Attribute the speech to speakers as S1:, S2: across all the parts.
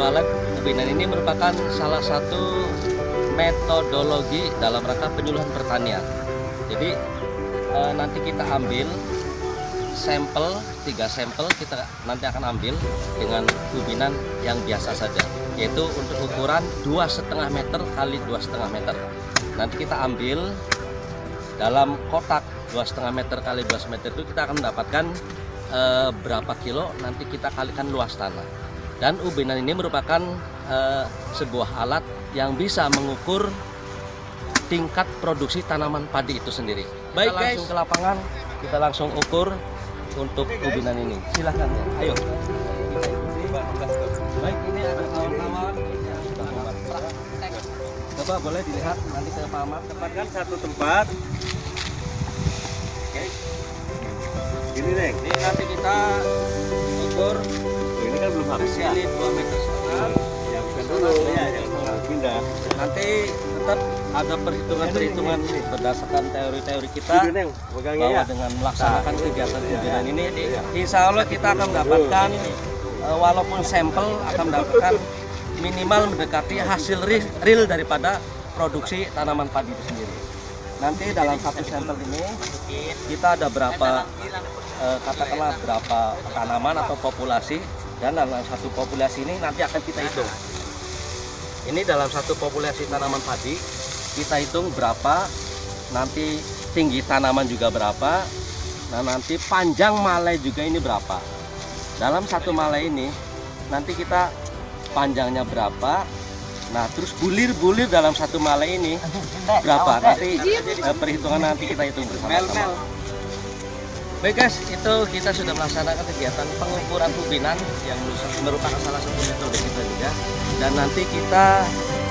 S1: walet, ubinan ini merupakan salah satu metodologi dalam rangka penyuluhan pertanian. Jadi nanti kita ambil sampel, 3 sampel kita nanti akan ambil dengan ubinan yang biasa saja, yaitu untuk ukuran 2,5 meter kali 2,5 meter. Nanti kita ambil dalam kotak 2,5 meter kali 2 meter itu kita akan mendapatkan berapa kilo, nanti kita kalikan luas tanah. Dan ubinan ini merupakan sebuah alat yang bisa mengukur tingkat produksi tanaman padi itu sendiri. Baik guys, langsung ke lapangan, kita langsung ukur untuk ubinan ini. Silahkan ya, ayo. Baik, ini ada kawan-kawan. Coba boleh dilihat nanti ke Pak Ahmad.
S2: Tempatkan satu tempat.
S1: Oke.
S2: Ini Neng.
S1: Ini nanti kita ukur.
S2: Ini kan belum habis ya.
S1: Ini 2,5 meter.
S2: Ya bukan dulu. Ya, pindah.
S1: Nanti tetap ada perhitungan-perhitungan berdasarkan teori-teori kita bahwa dengan melaksanakan kegiatan ubinan ini, insya Allah kita akan mendapatkan walaupun sampel akan mendapatkan minimal mendekati hasil real daripada produksi tanaman padi itu sendiri. Nanti dalam satu sampel ini kita ada berapa katakanlah berapa tanaman atau populasi, dan dalam satu populasi ini nanti akan kita hitung. Ini dalam satu populasi tanaman padi kita hitung berapa, nanti tinggi tanaman juga berapa, nah nanti panjang malai juga ini berapa. Dalam satu malai ini nanti kita panjangnya berapa, nah terus bulir-bulir dalam satu malai ini berapa, nanti perhitungan nanti kita hitung bersama-sama. Baik guys, itu kita sudah melaksanakan kegiatan pengukuran ubinan yang merupakan salah satu metode kita juga. Dan nanti kita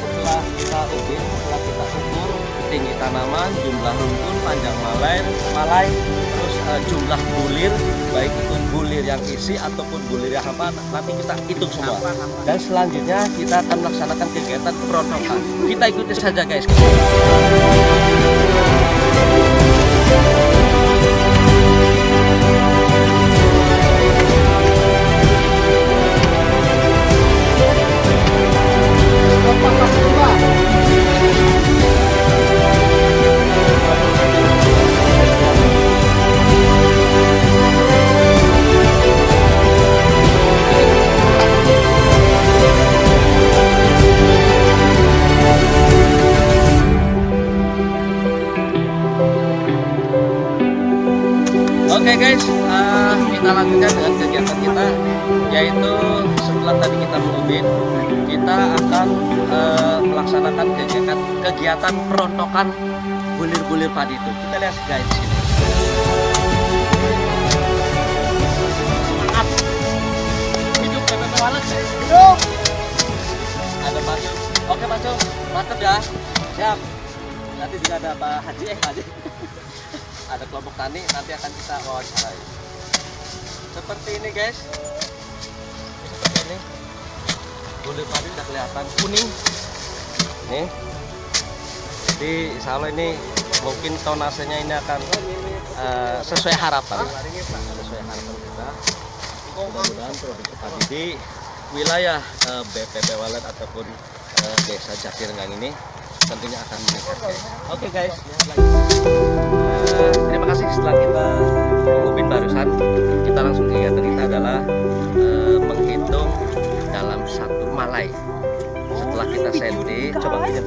S1: setelah kita ukur tinggi tanaman, jumlah rumpun, panjang malai, terus jumlah bulir, baik itu bulir yang isi ataupun bulir yang apa, nanti kita hitung semua. Dan selanjutnya kita akan melaksanakan kegiatan perontokan. Kita ikuti saja guys. Oke guys, kita lanjutkan dengan kegiatan kita, yaitu setelah tadi kita mengubin, kita akan melaksanakan kegiatan perontokan bulir-bulir padi itu. Kita lihat guys sini. Semangat. Hidup PPP Walet. Hidup. Ada Batu. Oke Batu, mantap ya. Siap. Nanti juga ada Pak Haji, ada kelompok tani, nanti akan kita wawancarai. Seperti ini guys, seperti ini bulir padi sudah kelihatan kuning nih. Jadi insya Allah ini mungkin tonasenya ini akan sesuai harapan kita. Mudah-mudahan produksi padi di wilayah BPP Walet ataupun Desa Jatirenggang ini tentunya akan meningkat guys. Oke guys, terima kasih. Setelah kita mengubin barusan, kita langsung kegiatan kita adalah menghitung dalam satu malai. Setelah kita senti, coba pinjam.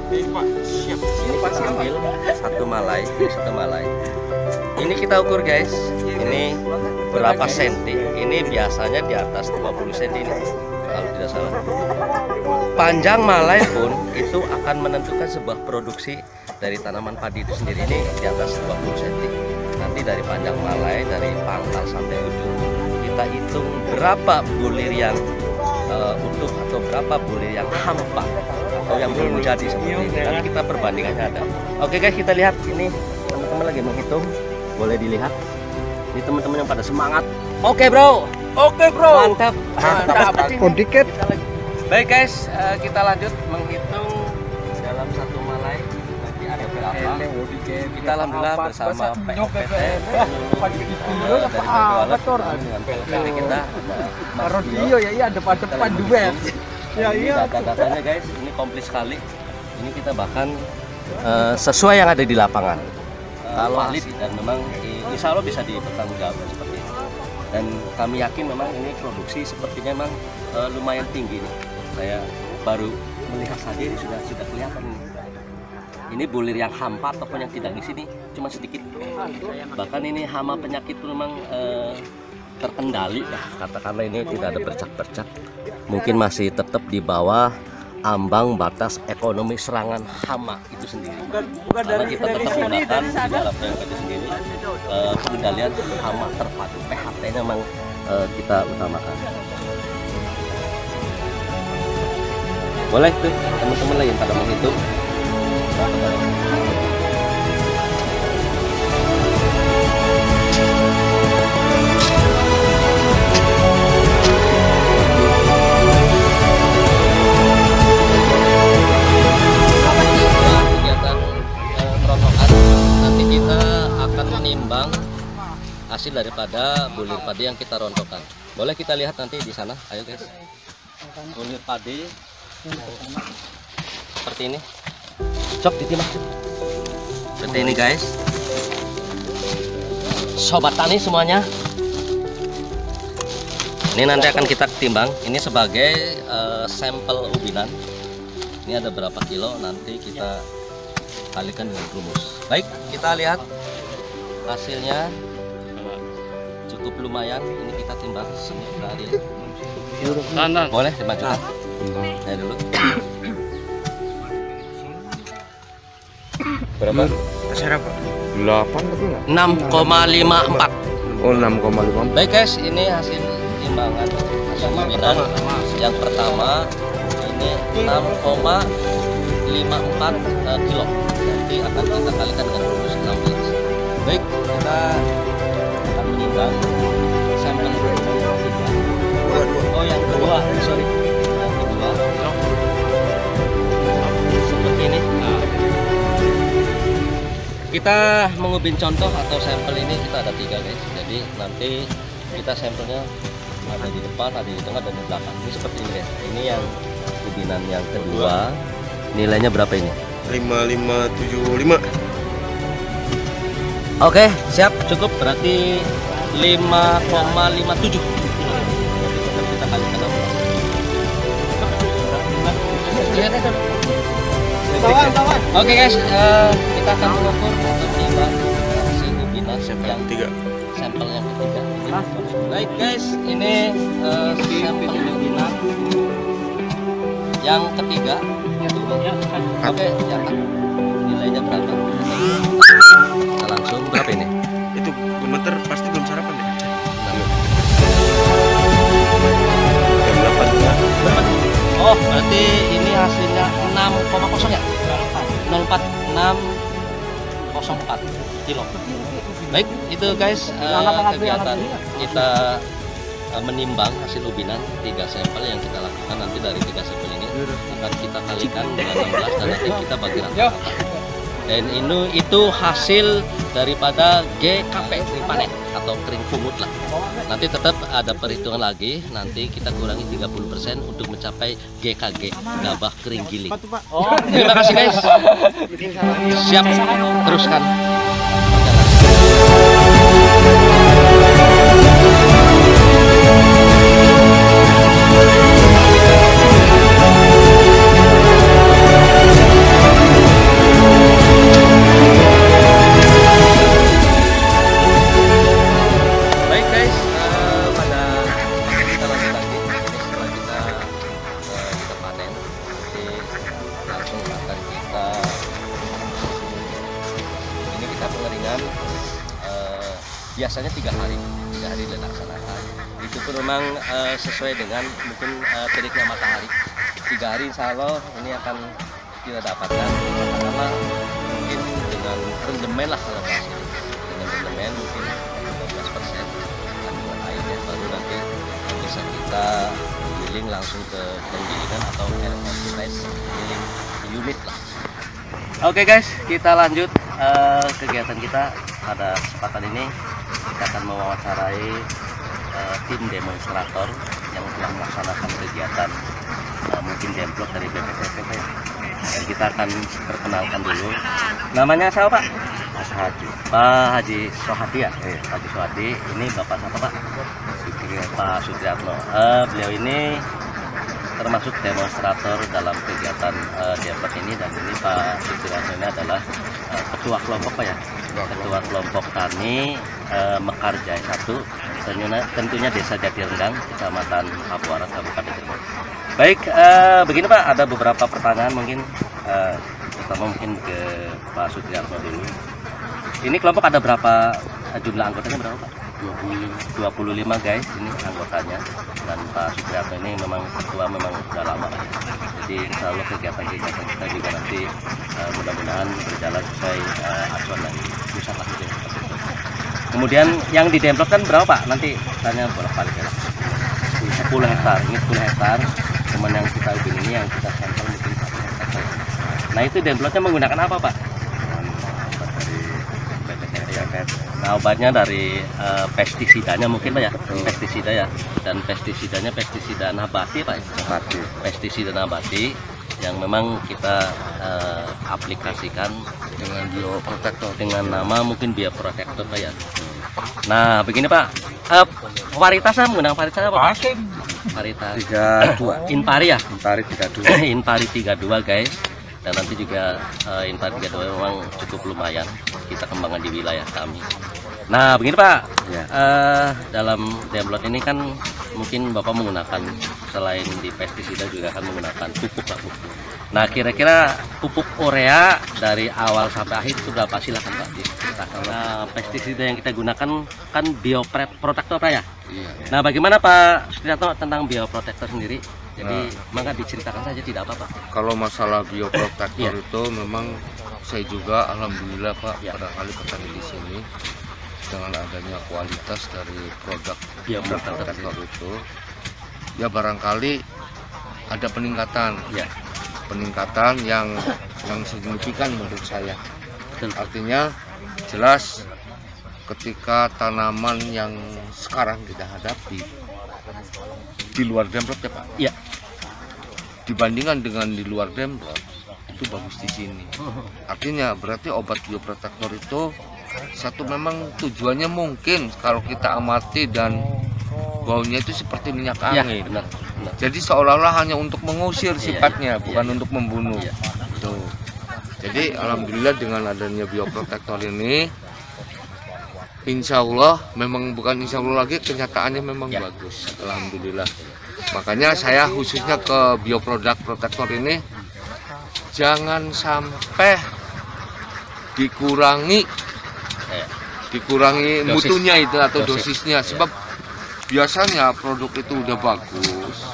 S1: Ini kita ambil satu malai, ini kita ukur guys. Ini berapa senti? Ini biasanya di atas 50 senti ini, kalau tidak salah. Panjang malai pun itu akan menentukan sebuah produksi dari tanaman padi itu sendiri. Ini di atas 20 cm. Nanti dari panjang malai, dari pangkal sampai ujung, kita hitung berapa bulir yang utuh atau berapa bulir yang hampa atau yang belum jadi seperti ini. Dan kita perbandingannya ada. Oke guys, kita lihat ini teman-teman lagi menghitung. Boleh dilihat. Ini teman-teman yang pada semangat. Oke bro. Oke bro. Mantap. Mantap.
S2: Dikit.
S1: Baik guys, kita lanjut menghitung dalam satu malai nanti ada berapa Kita alhamdulillah bersama PLPT dari dengan PLPT kita ada
S3: Rodeo ya iya depan duet.
S1: Ya iya. Data-datanya guys, ini komplit sekali. Ini kita bahkan sesuai yang ada di lapangan. Valid dan memang insya Allah bisa dipertanggungjawabkan seperti ini. Dan kami yakin memang ini produksi sepertinya memang lumayan tinggi nih. Saya baru melihat saja ini sudah kelihatan ini. Ini bulir yang hampa ataupun yang tidak di sini cuma sedikit. Bahkan ini hama penyakit itu memang terkendali ya, katakanlah ini tidak ada bercak-bercak. Mungkin masih tetap di bawah ambang batas ekonomi serangan hama itu sendiri. Karena kita tetap menggunakan di dalam PLPT itu sendiri pengendalian hama terpadu. PHT-nya memang kita utamakan. Boleh tuh teman-teman lain pada menghitung. Menimbang hasil daripada bulir padi yang kita rontokkan. Boleh kita lihat nanti di sana, ayo guys. Bulir padi seperti ini. Cok ditimbang. Seperti ini guys. Sobat tani semuanya. Ini nanti akan kita timbang. Ini sebagai sampel ubinan. Ini ada berapa kilo nanti kita kalikan dengan rumus. Baik, kita lihat hasilnya cukup lumayan. Ini kita timbang dari boleh dimajukan saya dulu.
S2: Berapa?
S3: Kasar apa?
S2: 8 tapi enggak?
S1: 6,54.
S2: Oh 6,5.
S1: Baik guys, ini hasil timbangan hasil ubinan yang pertama ini 6,54 kilo. Nanti akan kita kalikan dengan rumus 16. Baik, kita akan menimbang sampel yang kedua, sorry, yang kedua seperti ini. Kita mengubin contoh atau sampel ini kita ada 3 guys. Jadi nanti kita sampelnya ada di depan, ada di tengah, dan di belakang. Ini seperti ini guys. Ini yang ubinan yang kedua. Nilainya berapa ini?
S2: 5575.
S1: Oke, siap, cukup, berarti 5,57. Kita kalikan 16. Oke guys, kita akan mengukur atau menimbang hasil ubinan yang sampel yang ketiga. Baik guys, ini sampel ubinan yang ketiga. Oke, catat nilainya berapa? Kita langsung berapa ini?
S2: Itu gemeter pasti belum sarapan deh. Jam 8.
S1: Oh, berarti ini hasilnya 6,0 ya? 04604 kilo. Baik, itu guys kegiatan kita menimbang hasil ubinan 3 sampel yang kita lakukan. Nanti dari 3 sampel ini akan kita kalikan dengan 16 dan nanti kita bagi rata. Dan itu hasil daripada GKP, kering panen atau kering pungut lah. Nanti tetap ada perhitungan lagi, nanti kita kurangi 30% untuk mencapai GKG, gabah kering giling. Terima kasih guys. Siap, teruskan. Pengeringan biasanya 3 hari dilaksanakan. Itu pun memang sesuai dengan mungkin teriknya matahari. 3 hari insya Allah ini akan kita dapatkan katakanlah mungkin dengan rendemen lah kalau bahasa ini. Dengan rendemen mungkin 15% kandungan airnya, baru nanti bisa kita giling langsung ke penggilingan atau air compress giling unit lah. Oke guys, kita lanjut kegiatan kita pada kesempatan ini. Kita akan mewawancarai tim demonstrator yang telah melaksanakan kegiatan mungkin demplok dari BPPP ya. Dan kita akan perkenalkan dulu. Namanya siapa Pak? Mas Haji. Pak Haji Sohadi ya? Pak Haji Sohadi. Ini Bapak siapa Pak? Pak Sutriatno. Beliau ini termasuk demonstrator dalam kegiatan demplok ini, dan ini Pak Sutriatno ini adalah ketua kelompok Pak ya? Ketua kelompok tani Mekar Jaya 1, tentunya Desa Jatirenggang, Kecamatan Pabuaran, Kabupaten Cirebon. Baik, begini Pak, ada beberapa pertanyaan mungkin, pertama mungkin ke Pak Sutriatno dulu. Ini kelompok ada berapa, jumlah anggotanya berapa Pak? 25 guys, ini anggotanya. Dan Pak Sutriatno ini memang ketua, memang sudah lama Pak. Jadi selalu kegiatan-kegiatan kita juga nanti mudah-mudahan berjalan sesuai acuan dan pusat lah gitu. Kemudian yang di demplok kan berapa Pak? Nanti tanya bolak-balik ya. 10 hektar, ini 10 hektar. Cuman yang kita ubin ini yang kita sampel mungkin 1 hektar. Nah itu demploknya menggunakan apa Pak? Nah obatnya dari pestisidanya mungkin Pak ya, pestisida ya, dan pestisidanya pestisida nabati Pak ya, pestisida nabati yang memang kita aplikasikan dengan bioprotektor, dengan nama mungkin bioprotektor Pak ya. Nah begini Pak, varietasnya menggunakan varietas apa Pak? Varietas 32, Inpari ya? Inpari 32. Inpari 32 guys. Dan nanti juga Inpari 32 memang cukup lumayan kita kembangkan di wilayah kami. Nah begini Pak, ya. Dalam demplok ini kan mungkin Bapak menggunakan selain di pestisida juga akan menggunakan pupuk Pak. Nah kira-kira pupuk urea dari awal sampai akhir itu berapa, silakan Pak diceritakan. Nah pestisida yang kita gunakan kan bioprotektor Pak ya? Iya. Nah bagaimana Pak Sutriatno tentang bioprotektor sendiri? Jadi maka diceritakan saja, tidak apa-apa.
S4: Kalau masalah bioprotektor itu memang saya juga alhamdulillah Pak, barangkali petani di sini dengan adanya kualitas dari produk bioprotektor itu ya barangkali ada peningkatan. Peningkatan yang signifikan menurut saya. Artinya jelas ketika tanaman yang sekarang kita hadapi di luar demplok ya Pak. Iya. Dibandingkan dengan di luar demplok itu bagus di sini. Artinya berarti obat bioprotektor itu satu memang tujuannya mungkin kalau kita amati dan baunya itu seperti minyak angin. Benar. Jadi seolah-olah hanya untuk mengusir sifatnya, bukan untuk membunuh. Tuh. Jadi alhamdulillah dengan adanya bioprotektor ini, insya Allah memang bukan insya Allah lagi, kenyataannya memang bagus. Alhamdulillah. Makanya saya khususnya ke bioprotektor ini jangan sampai dikurangi mutunya itu atau dosisnya, sebab biasanya produk itu udah bagus,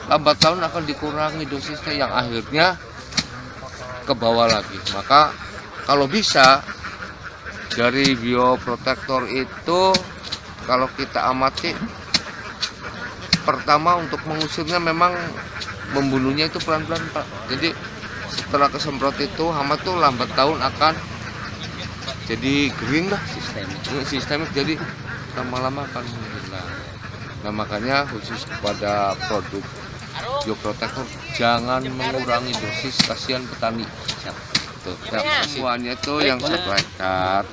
S4: lambat tahun akan dikurangi dosisnya yang akhirnya ke bawah lagi. Maka kalau bisa dari bioprotektor itu kalau kita amati, pertama untuk mengusirnya memang membunuhnya itu pelan-pelan Pak. Jadi setelah kesemprot itu hama tuh lambat tahun akan jadi kering lah sistemik, jadi lama-lama akan hilang. Nah makanya khusus kepada produk bioprotektor jangan mengurangi dosis, kasihan petani. Semuanya itu yang 1 hektar,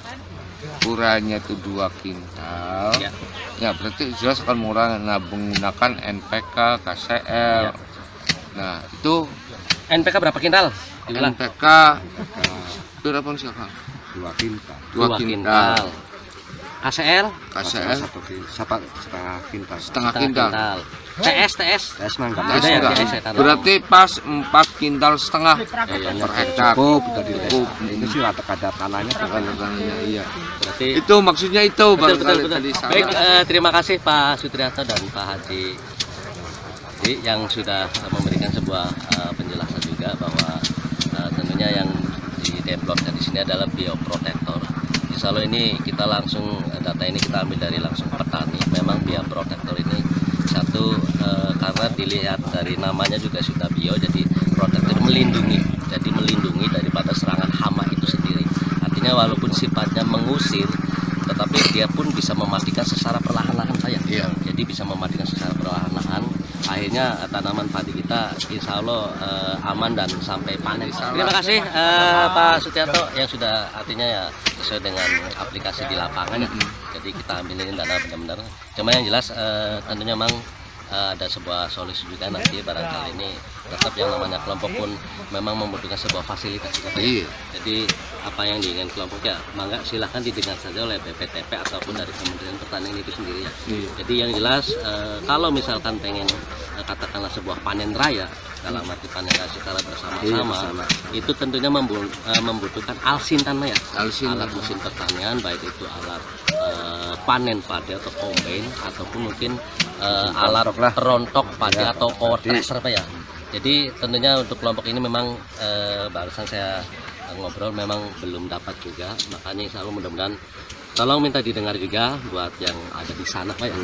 S4: ureanya itu 2 kintal. Ya berarti jelas akan mengurangi. Nah menggunakan NPK, KCL. Nah itu
S1: NPK berapa kintal?
S4: NPK berapa sih Kang? 2 kintal.
S1: 2 kintal. KCL?
S4: KCL setengah kintal. TS mah enggak ada. Berarti pas 4 kintal setengah per hektar. Cukup. Itu sih rata tanahnya iya. Berarti itu maksudnya itu
S1: betul. Baik, terima kasih Pak Sutriatno dan Pak Haji yang sudah memberikan sebuah penjelasan juga bahwa tentunya yang di demplok di sini adalah bioprotektor. Insya Allah ini kita langsung data ini kita ambil dari langsung petani. Memang bioprotektor ini satu karena dilihat dari namanya juga sudah bio, jadi protektor melindungi. Jadi melindungi melindungi daripada serangan hama itu sendiri. Artinya walaupun sifatnya mengusir, tetapi dia pun bisa mematikan secara perlahan-lahan saya. Jadi bisa mematikan secara perlahan-lahan. Akhirnya tanaman padi kita insya Allah aman dan sampai panen. Terima kasih Pak Sutianto yang sudah artinya ya sesuai dengan aplikasi di lapangan. Jadi kita ambilin dana benar-benar. Cuma yang jelas tentunya memang ada sebuah solusi juga nanti barangkali ini tetap yang namanya kelompok pun memang membutuhkan sebuah fasilitas juga. Jadi apa yang diinginkan kelompok ya mangga silahkan didengar saja oleh BPTP ataupun dari Kementerian Pertanian itu sendiri ya. Jadi yang jelas kalau misalkan pengen katakanlah sebuah panen raya dalam arti panen raya secara bersama-sama itu tentunya membutuhkan alsintan ya, alat mesin pertanian baik itu alat panen padi atau combine ataupun mungkin alat rontok padi atau power thresher Pak ya. Jadi tentunya untuk kelompok ini memang barusan saya ngobrol memang belum dapat juga, makanya insya Allah mudah-mudahan tolong minta didengar juga buat yang ada di sana Pak ya.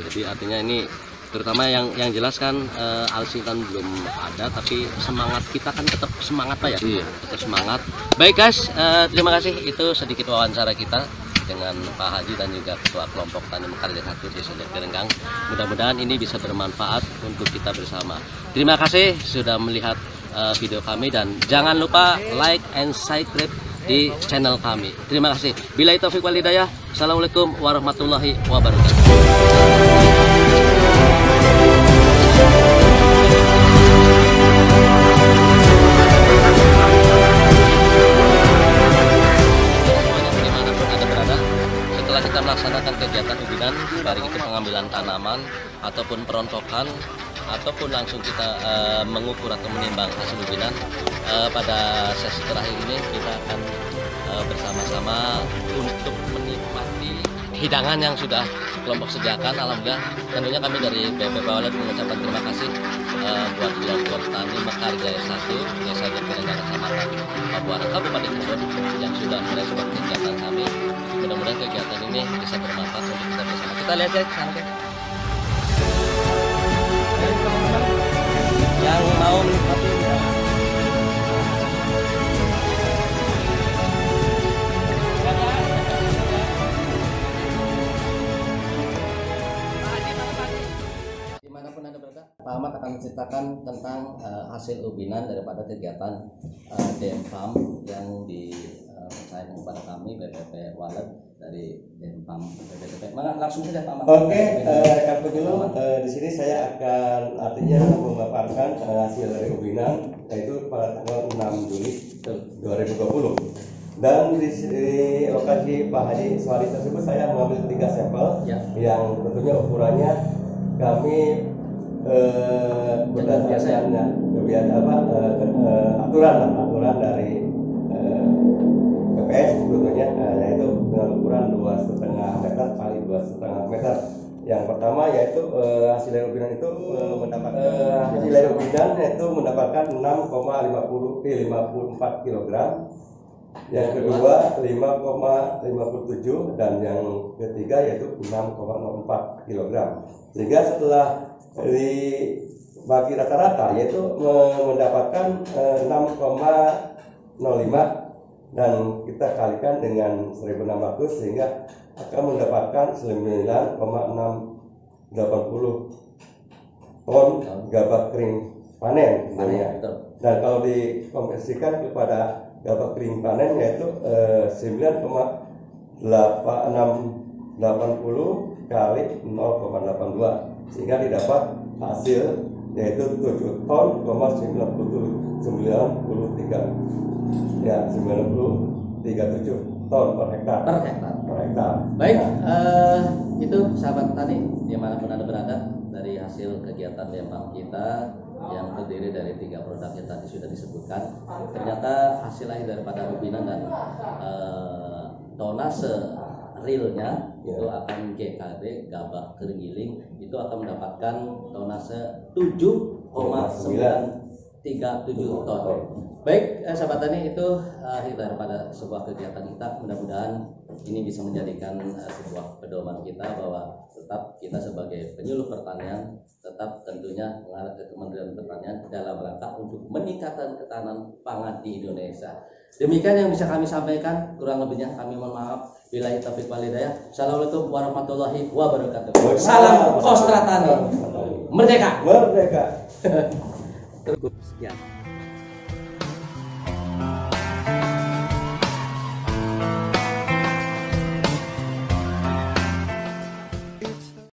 S1: Jadi artinya ini terutama yang jelas kan alsintan belum ada, tapi semangat kita kan tetap semangat Pak ya. Tetap semangat. Baik guys, terima kasih, itu sedikit wawancara kita dengan Pak Haji dan juga Ketua Kelompok Tani Mekarja 1 Desa Jati Renggang. Mudah-mudahan ini bisa bermanfaat untuk kita bersama. Terima kasih sudah melihat video kami dan jangan lupa like and subscribe di channel kami. Terima kasih. Billahi taufiq wal hidayah. Assalamualaikum warahmatullahi wabarakatuh. Kita melaksanakan kegiatan ubinan, baik itu pengambilan tanaman ataupun perontokan ataupun langsung kita mengukur atau menimbang hasil ubinan. Pada sesi terakhir ini kita akan bersama-sama untuk menikmati hidangan yang sudah kelompok sediakan. Alhamdulillah tentunya kami dari BPP Walet mengucapkan terima kasih buat kelompok Tani Mekarja 1 Desa Jati Renggang Kecamatan Pabuaran Kabupaten Cirebon yang sudah merespon kegiatan kami. Mudah-mudahan kegiatan ini bisa bermanfaat untuk kita bersama. Kita lihat ya sana deh. Yang mau menikmati dimanapun Anda berada, Pak Ahmad akan menceritakan tentang hasil ubinan daripada kegiatan DM Farm yang dipercayakan kepada kami BPP Walet dari DM Farm BPTP. Langsung saja Pak Ahmad.
S5: Oke, rekap dulu. Di sini saya akan artinya memaparkan hasil dari ubinan yaitu pada tanggal 6 Juli 2020. Dan di lokasi Pak Haji Swari tersebut saya mengambil 3 sampel yang tentunya ukurannya kami berdasarkan aturan dari PPS sebetulnya, yaitu dengan ukuran 2,5 meter kali 2,5 meter. Yang pertama yaitu hasil dari ubinan itu mendapatkan 6,54 kg. Yang kedua 5,57 dan yang ketiga yaitu 6,04 kg. Sehingga setelah dibagi rata-rata yaitu mendapatkan 6,05 dan kita kalikan dengan 1.600 sehingga akan mendapatkan 9,680 ton gabah kering panen. Dan kalau dikonversikan kepada gabah kering panen yaitu 9,680 kali 0,82 sehingga didapat hasil yaitu 7 ton, 93 ya 9037 ton per hektar.
S1: Baik, itu sahabat tani dimanapun Anda berada, dari hasil kegiatan DM kita yang terdiri dari 3 produk yang tadi sudah disebutkan, ternyata hasil akhir daripada ubinan dan tonase realnya itu akan GKD gabah kering giling itu akan mendapatkan tonase 7,9
S6: 37 ton. Baik, sahabat tani, itu kita pada sebuah kegiatan kita. Mudah-mudahan ini bisa menjadikan sebuah pedoman kita bahwa tetap kita sebagai penyuluh pertanian tetap tentunya mengarah ke Kementerian Pertanian dalam rangka untuk meningkatkan ketahanan pangan di Indonesia. Demikian yang bisa kami sampaikan, kurang lebihnya kami mohon maaf. Billahi taufiq wal hidayah. Assalamualaikum warahmatullahi wabarakatuh. Salam Kostra Tani. Merdeka.
S5: Merdeka.
S6: Cukup sekian.